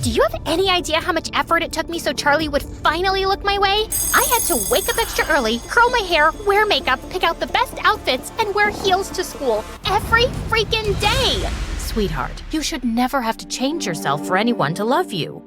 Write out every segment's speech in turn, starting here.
Do you have any idea how much effort it took me so Charlie would finally look my way? I had to wake up extra early, curl my hair, wear makeup, pick out the best outfits, and wear heels to school every freaking day. Sweetheart, you should never have to change yourself for anyone to love you.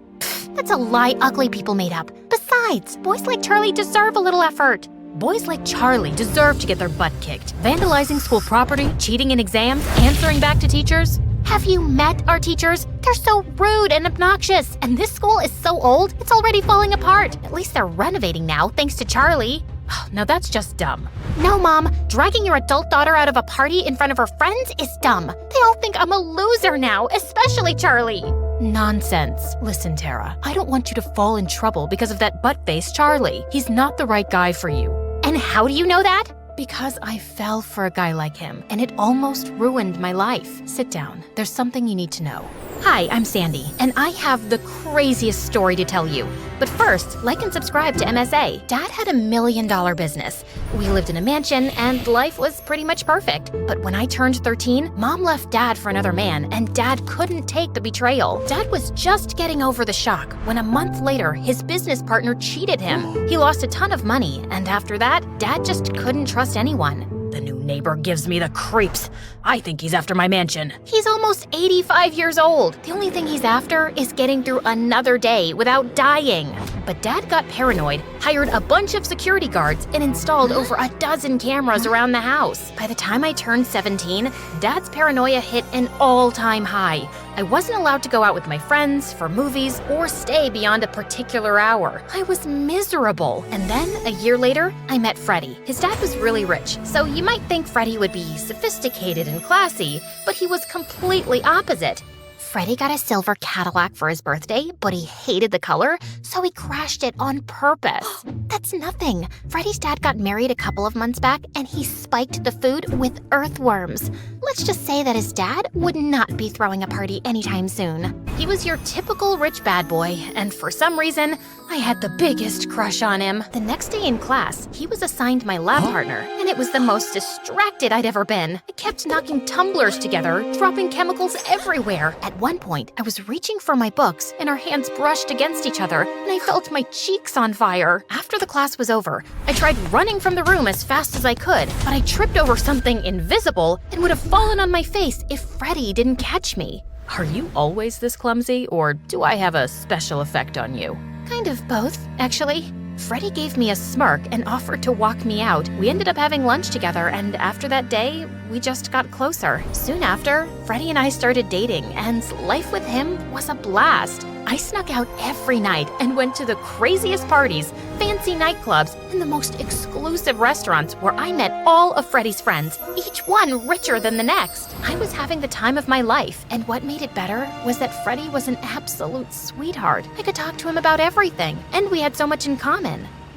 That's a lie ugly people made up. Besides, boys like Charlie deserve a little effort. Boys like Charlie deserve to get their butt kicked. Vandalizing school property, cheating in exams, answering back to teachers. Have you met our teachers? They're so rude and obnoxious. And this school is so old, it's already falling apart. At least they're renovating now, thanks to Charlie. Now that's just dumb. No, Mom. Dragging your adult daughter out of a party in front of her friends is dumb. They all think I'm a loser now, especially Charlie. Nonsense. Listen, Tara, I don't want you to fall in trouble because of that butt-faced Charlie. He's not the right guy for you. And how do you know that? Because I fell for a guy like him, and it almost ruined my life. Sit down. There's something you need to know. Hi, I'm Sandy, and I have the craziest story to tell you. But first, like and subscribe to MSA. Dad had $1 million business. We lived in a mansion, and life was pretty much perfect. But when I turned 13, Mom left Dad for another man, and Dad couldn't take the betrayal. Dad was just getting over the shock when a month later, his business partner cheated him. He lost a ton of money, and after that, Dad just couldn't trust anyone. The new neighbor gives me the creeps. I think he's after my mansion. He's almost 85 years old. The only thing he's after is getting through another day without dying. But Dad got paranoid, hired a bunch of security guards, and installed over a dozen cameras around the house. By the time I turned 17, Dad's paranoia hit an all-time high. I wasn't allowed to go out with my friends, for movies, or stay beyond a particular hour. I was miserable. And then, a year later, I met Freddie. His dad was really rich, so you might think Freddie would be sophisticated and classy, but he was completely opposite. Freddie got a silver Cadillac for his birthday, but he hated the color, so he crashed it on purpose. That's nothing. Freddie's dad got married a couple of months back, and he spiked the food with earthworms. Let's just say that his dad would not be throwing a party anytime soon. He was your typical rich bad boy, and for some reason, I had the biggest crush on him. The next day in class, he was assigned my lab partner, and it was the most distracted I'd ever been. I kept knocking tumblers together, dropping chemicals everywhere. At one point, I was reaching for my books, and our hands brushed against each other, and I felt my cheeks on fire. After the class was over, I tried running from the room as fast as I could, but I tripped over something invisible and would have fallen on my face if Freddie didn't catch me. Are you always this clumsy, or do I have a special effect on you? Kind of both, actually. Freddie gave me a smirk and offered to walk me out. We ended up having lunch together, and after that day, we just got closer. Soon after, Freddie and I started dating, and life with him was a blast. I snuck out every night and went to the craziest parties, fancy nightclubs, and the most exclusive restaurants where I met all of Freddie's friends, each one richer than the next. I was having the time of my life, and what made it better was that Freddie was an absolute sweetheart. I could talk to him about everything, and we had so much in common.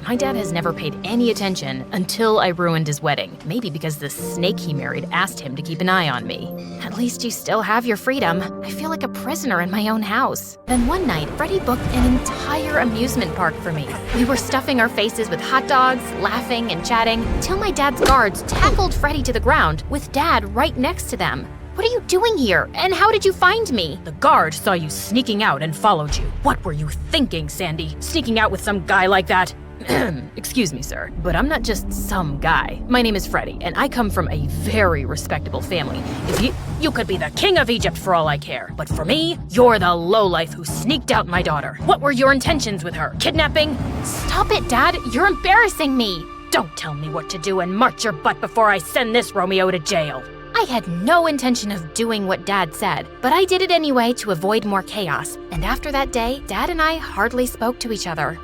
My dad has never paid any attention until I ruined his wedding. Maybe because the snake he married asked him to keep an eye on me. At least you still have your freedom. I feel like a prisoner in my own house. Then one night, Freddie booked an entire amusement park for me. We were stuffing our faces with hot dogs, laughing and chatting, till my dad's guards tackled Freddie to the ground, with Dad right next to them. What are you doing here? And how did you find me? The guard saw you sneaking out and followed you. What were you thinking, Sandy? Sneaking out with some guy like that? Excuse me, sir, but I'm not just some guy. My name is Freddie, and I come from a very respectable family. If you could be the king of Egypt for all I care, but for me, you're the lowlife who sneaked out my daughter. What were your intentions with her? Kidnapping? Stop it, Dad. You're embarrassing me. Don't tell me what to do and march your butt before I send this Romeo to jail. I had no intention of doing what Dad said, but I did it anyway to avoid more chaos. And after that day, Dad and I hardly spoke to each other.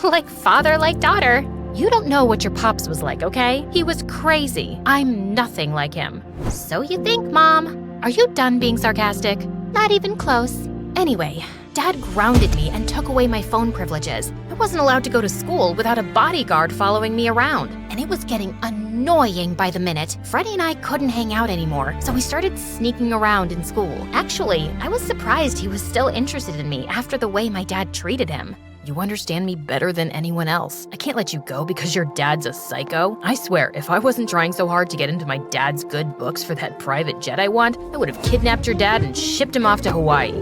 Like father, like daughter. You don't know what your pops was like, okay? He was crazy. I'm nothing like him. So you think, Mom? Are you done being sarcastic? Not even close. Anyway, Dad grounded me and took away my phone privileges. I wasn't allowed to go to school without a bodyguard following me around, and it was getting annoying by the minute. Freddie and I couldn't hang out anymore, so we started sneaking around in school. Actually, I was surprised he was still interested in me after the way my dad treated him. You understand me better than anyone else. I can't let you go because your dad's a psycho. I swear, if I wasn't trying so hard to get into my dad's good books for that private jet I want, I would have kidnapped your dad and shipped him off to Hawaii.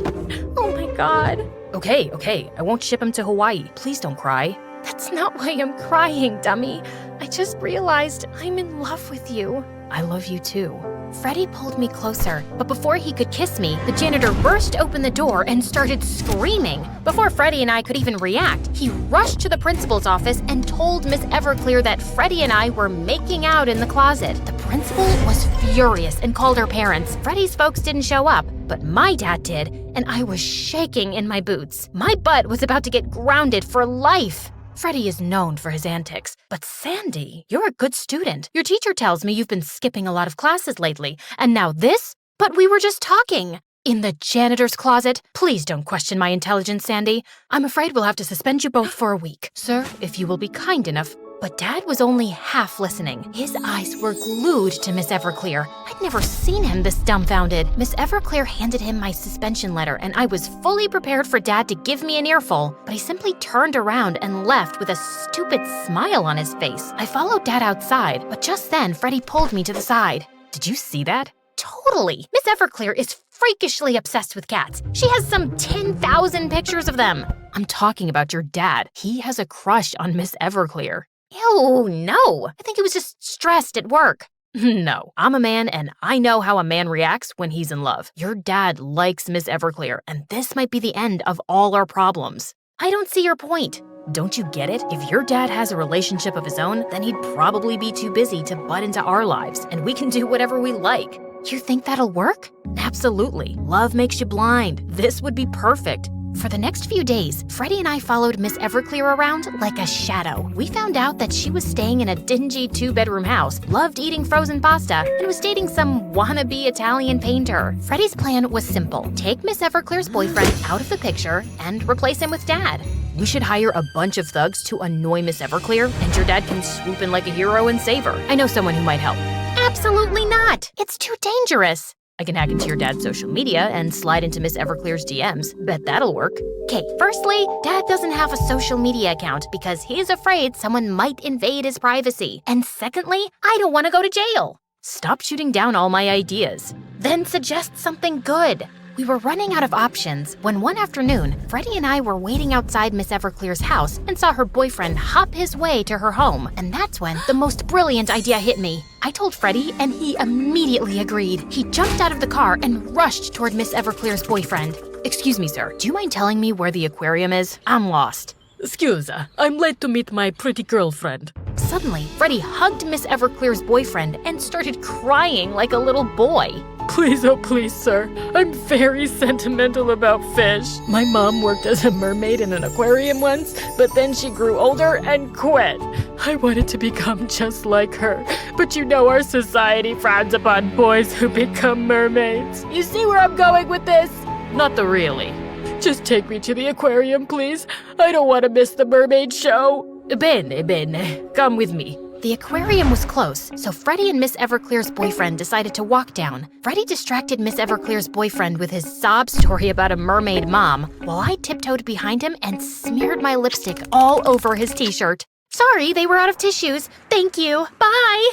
Oh my God. Okay, I won't ship him to Hawaii. Please don't cry. That's not why I'm crying, dummy. I just realized I'm in love with you. I love you too. Freddie pulled me closer, but before he could kiss me, the janitor burst open the door and started screaming. Before Freddie and I could even react, he rushed to the principal's office and told Miss Everclear that Freddie and I were making out in the closet. The principal was furious and called her parents. Freddie's folks didn't show up, but my dad did, and I was shaking in my boots. My butt was about to get grounded for life. Freddie is known for his antics, but Sandy, you're a good student. Your teacher tells me you've been skipping a lot of classes lately, and now this? But we were just talking. In the janitor's closet? Please don't question my intelligence, Sandy. I'm afraid we'll have to suspend you both for a week. Sir, if you will be kind enough. But Dad was only half listening. His eyes were glued to Miss Everclear. I'd never seen him this dumbfounded. Miss Everclear handed him my suspension letter, and I was fully prepared for Dad to give me an earful, but he simply turned around and left with a stupid smile on his face. I followed Dad outside, but just then Freddie pulled me to the side. Did you see that? Totally. Miss Everclear is freakishly obsessed with cats. She has some 10,000 pictures of them. I'm talking about your dad. He has a crush on Miss Everclear. Ew, no. I think he was just stressed at work. No, I'm a man and I know how a man reacts when he's in love. Your dad likes Miss Everclear, and this might be the end of all our problems. I don't see your point. Don't you get it? If your dad has a relationship of his own, then he'd probably be too busy to butt into our lives, and we can do whatever we like. You think that'll work? Absolutely. Love makes you blind. This would be perfect. For the next few days, Freddie and I followed Miss Everclear around like a shadow. We found out that she was staying in a dingy 2-bedroom house, loved eating frozen pasta, and was dating some wannabe Italian painter. Freddie's plan was simple. Take Miss Everclear's boyfriend out of the picture and replace him with Dad. We should hire a bunch of thugs to annoy Miss Everclear, and your dad can swoop in like a hero and save her. I know someone who might help. Absolutely not! It's too dangerous. I can hack into your dad's social media and slide into Miss Everclear's DMs. Bet that'll work. Okay, firstly, Dad doesn't have a social media account because he's afraid someone might invade his privacy. And secondly, I don't want to go to jail. Stop shooting down all my ideas. Then suggest something good. We were running out of options when one afternoon, Freddie and I were waiting outside Miss Everclear's house and saw her boyfriend hop his way to her home. And that's when the most brilliant idea hit me. I told Freddie and he immediately agreed. He jumped out of the car and rushed toward Miss Everclear's boyfriend. Excuse me, sir. Do you mind telling me where the aquarium is? I'm lost. Scusa, I'm late to meet my pretty girlfriend. Suddenly, Freddie hugged Miss Everclear's boyfriend and started crying like a little boy. Please, oh please, sir. I'm very sentimental about fish. My mom worked as a mermaid in an aquarium once, but then she grew older and quit. I wanted to become just like her, but you know our society frowns upon boys who become mermaids. You see where I'm going with this? Not the really. Just take me to the aquarium, please. I don't want to miss the mermaid show. Bene. Come with me. The aquarium was close, so Freddie and Miss Everclear's boyfriend decided to walk down. Freddie distracted Miss Everclear's boyfriend with his sob story about a mermaid mom, while I tiptoed behind him and smeared my lipstick all over his t-shirt. Sorry, they were out of tissues. Thank you. Bye!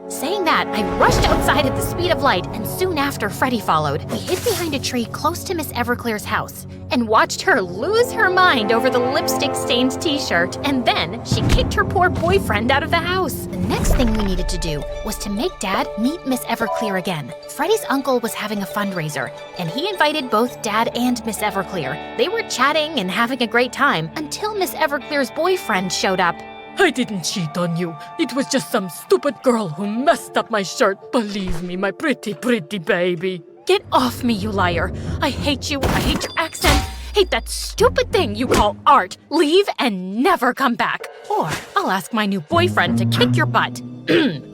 Saying that, I rushed outside at the speed of light, and soon after, Freddie followed. We hid behind a tree close to Miss Everclear's house and watched her lose her mind over the lipstick-stained t-shirt, and then she kicked her poor boyfriend out of the house. The next thing we needed to do was to make Dad meet Miss Everclear again. Freddie's uncle was having a fundraiser, and he invited both Dad and Miss Everclear. They were chatting and having a great time until Miss Everclear's boyfriend showed up. I didn't cheat on you. It was just some stupid girl who messed up my shirt. Believe me, my pretty baby. Get off me, you liar. I hate you. I hate your accent. Hate that stupid thing you call art. Leave and never come back. Or I'll ask my new boyfriend to kick your butt.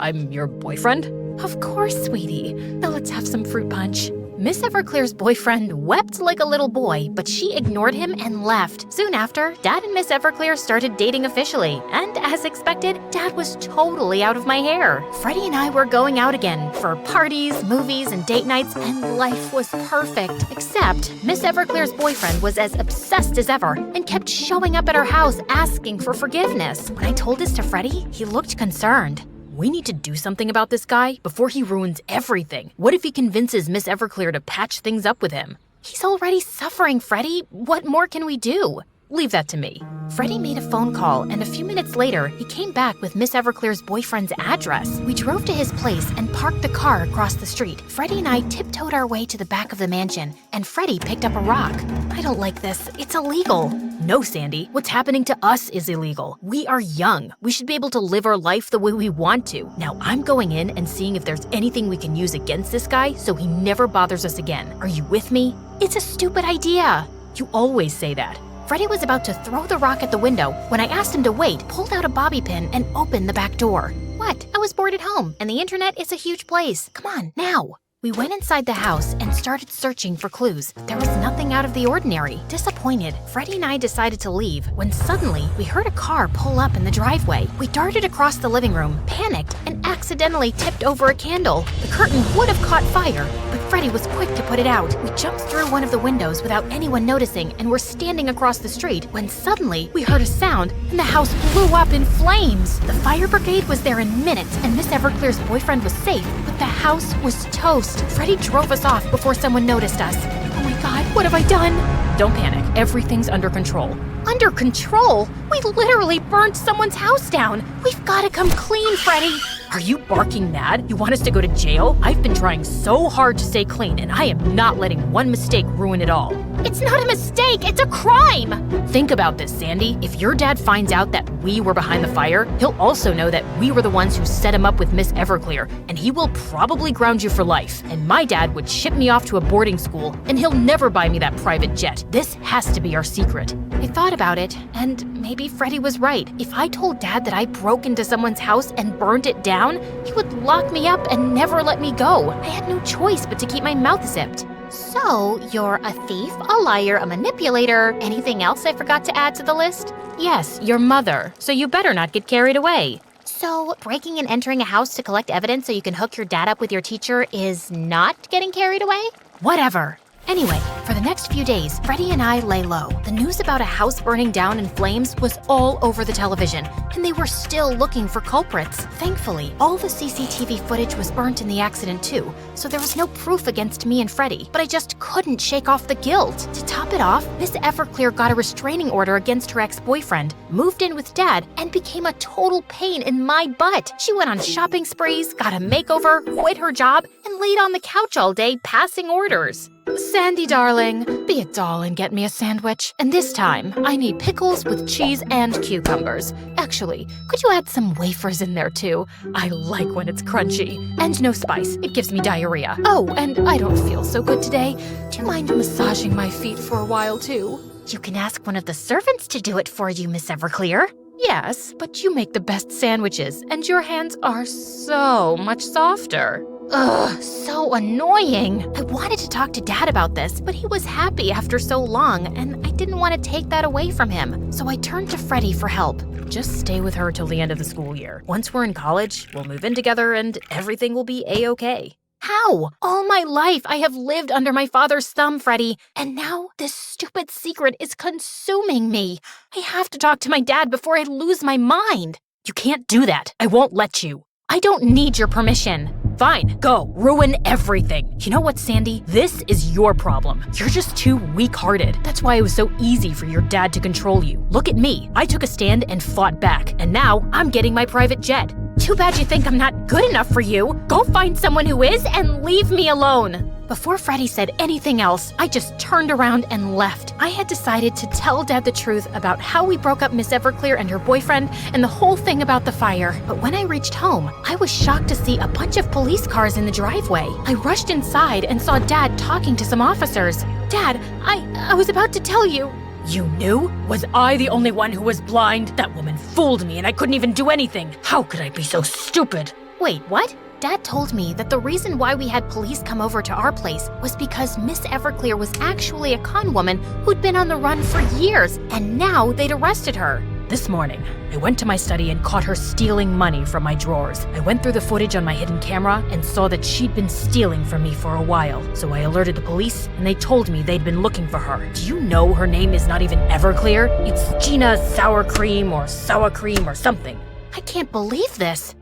I'm your boyfriend? Of course, sweetie. Now let's have some fruit punch. Miss Everclear's boyfriend wept like a little boy, but she ignored him and left. Soon after, Dad and Miss Everclear started dating officially, and as expected, Dad was totally out of my hair. Freddie and I were going out again for parties, movies, and date nights, and life was perfect. Except, Miss Everclear's boyfriend was as obsessed as ever and kept showing up at our house asking for forgiveness. When I told this to Freddie, he looked concerned. We need to do something about this guy before he ruins everything. What if he convinces Miss Everclear to patch things up with him? He's already suffering, Freddy. What more can we do? Leave that to me. Freddy made a phone call, and a few minutes later, he came back with Miss Everclear's boyfriend's address. We drove to his place and parked the car across the street. Freddy and I tiptoed our way to the back of the mansion, and Freddy picked up a rock. I don't like this. It's illegal. No, Sandy. What's happening to us is illegal. We are young. We should be able to live our life the way we want to. Now, I'm going in and seeing if there's anything we can use against this guy so he never bothers us again. Are you with me? It's a stupid idea. You always say that. Freddy was about to throw the rock at the window when I asked him to wait, pulled out a bobby pin, and opened the back door. What? I was bored at home, and the internet is a huge place. Come on, now. We went inside the house and started searching for clues. There was nothing out of the ordinary. Disappointed, Freddy and I decided to leave when suddenly we heard a car pull up in the driveway. We darted across the living room, panicked, and accidentally tipped over a candle. The curtain would have caught fire, but Freddy was quick to put it out. We jumped through one of the windows without anyone noticing and were standing across the street when suddenly we heard a sound and the house blew up in flames. The fire brigade was there in minutes and Miss Everclear's boyfriend was safe, but the house was toast. Freddy drove us off before someone noticed us. Oh my God, what have I done? Don't panic. Everything's under control. Under control? We literally burned someone's house down. We've got to come clean, Freddy. Are you barking mad? You want us to go to jail? I've been trying so hard to stay clean, and I am not letting one mistake ruin it all. It's not a mistake, it's a crime! Think about this, Sandy. If your dad finds out that we were behind the fire, he'll also know that we were the ones who set him up with Miss Everclear, and he will probably ground you for life. And my dad would ship me off to a boarding school, and he'll never buy me that private jet. This has to be our secret. I thought about it, and maybe Freddy was right. If I told Dad that I broke into someone's house and burned it down, he would lock me up and never let me go. I had no choice but to keep my mouth zipped. So, you're a thief, a liar, a manipulator. Anything else I forgot to add to the list? Yes, your mother. So you better not get carried away. So, breaking and entering a house to collect evidence so you can hook your dad up with your teacher is not getting carried away? Whatever. Anyway, for the next few days, Freddy and I lay low. The news about a house burning down in flames was all over the television, and they were still looking for culprits. Thankfully, all the CCTV footage was burnt in the accident too, so there was no proof against me and Freddy, but I just couldn't shake off the guilt. To top it off, Miss Everclear got a restraining order against her ex-boyfriend, moved in with Dad, and became a total pain in my butt. She went on shopping sprees, got a makeover, quit her job, and laid on the couch all day passing orders. Sandy, darling, be a doll and get me a sandwich. And this time, I need pickles with cheese and cucumbers. Actually, could you add some wafers in there too? I like when it's crunchy. And no spice, it gives me diarrhea. Oh, and I don't feel so good today. Do you mind massaging my feet for a while too? You can ask one of the servants to do it for you, Miss Everclear. Yes, but you make the best sandwiches, and your hands are so much softer. Ugh, so annoying. I wanted to talk to Dad about this, but he was happy after so long, and I didn't want to take that away from him. So I turned to Freddy for help. Just stay with her till the end of the school year. Once we're in college, we'll move in together and everything will be A-okay. How? All my life I have lived under my father's thumb, Freddy, and now this stupid secret is consuming me. I have to talk to my dad before I lose my mind. You can't do that. I won't let you. I don't need your permission. Fine, go, ruin everything. You know what, Sandy? This is your problem. You're just too weak-hearted. That's why it was so easy for your dad to control you. Look at me. I took a stand and fought back, and now I'm getting my private jet. Too bad you think I'm not good enough for you. Go find someone who is and leave me alone. Before Freddy said anything else, I just turned around and left. I had decided to tell Dad the truth about how we broke up Miss Everclear and her boyfriend and the whole thing about the fire. But when I reached home, I was shocked to see a bunch of police cars in the driveway. I rushed inside and saw Dad talking to some officers. Dad, I was about to tell you. You knew? Was I the only one who was blind? That woman fooled me and I couldn't even do anything. How could I be so stupid? Wait, what? Dad told me that the reason why we had police come over to our place was because Miss Everclear was actually a con woman who'd been on the run for years, and now they'd arrested her. This morning, I went to my study and caught her stealing money from my drawers. I went through the footage on my hidden camera and saw that she'd been stealing from me for a while. So I alerted the police and they told me they'd been looking for her. Do you know her name is not even Everclear? It's Gina Sour Cream or something. I can't believe this.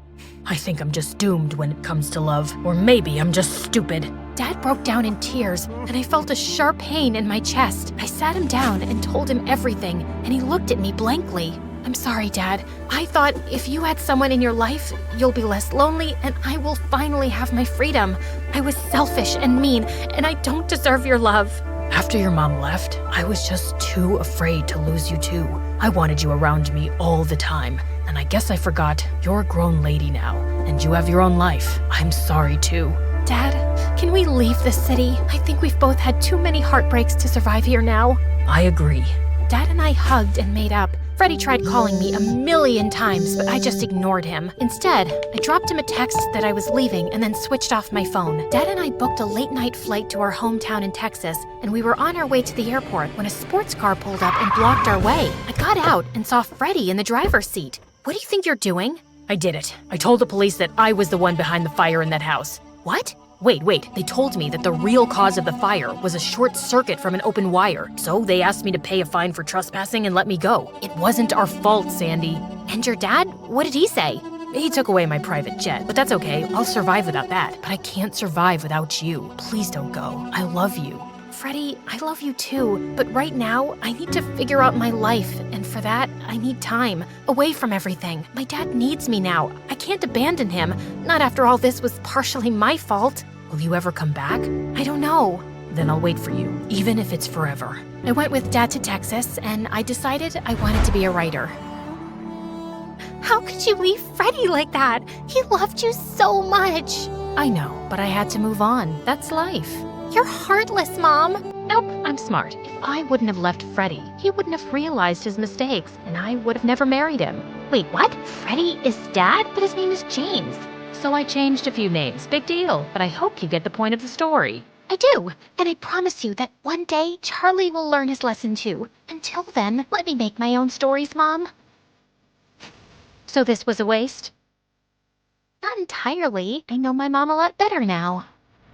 I think I'm just doomed when it comes to love. Or maybe I'm just stupid. Dad broke down in tears, and I felt a sharp pain in my chest. I sat him down and told him everything, and he looked at me blankly. I'm sorry, Dad. I thought if you had someone in your life, you'll be less lonely, and I will finally have my freedom. I was selfish and mean, and I don't deserve your love. After your mom left, I was just too afraid to lose you too. I wanted you around me all the time, and I guess I forgot you're a grown lady now, and you have your own life. I'm sorry too. Dad, can we leave the city? I think we've both had too many heartbreaks to survive here now. I agree. Dad and I hugged and made up. Freddie tried calling me a million times, but I just ignored him. Instead, I dropped him a text that I was leaving and then switched off my phone. Dad and I booked a late-night flight to our hometown in Texas, and we were on our way to the airport when a sports car pulled up and blocked our way. I got out and saw Freddie in the driver's seat. What do you think you're doing? I did it. I told the police that I was the one behind the fire in that house. What? Wait. They told me that the real cause of the fire was a short circuit from an open wire. So they asked me to pay a fine for trespassing and let me go. It wasn't our fault, Sandy. And your dad? What did he say? He took away my private jet, but that's okay. I'll survive without that. But I can't survive without you. Please don't go. I love you. Freddie, I love you too, but right now, I need to figure out my life, and for that, I need time, away from everything. My dad needs me now. I can't abandon him, not after all this was partially my fault. Will you ever come back? I don't know. Then I'll wait for you, even if it's forever. I went with Dad to Texas, and I decided I wanted to be a writer. How could you leave Freddie like that? He loved you so much. I know, but I had to move on. That's life. You're heartless, Mom. Nope, I'm smart. If I wouldn't have left Freddie, he wouldn't have realized his mistakes, and I would have never married him. Wait, what? Freddie is Dad? But his name is James. So I changed a few names. Big deal. But I hope you get the point of the story. I do. And I promise you that one day Charlie will learn his lesson too. Until then, let me make my own stories, Mom. So this was a waste? Not entirely. I know my mom a lot better now.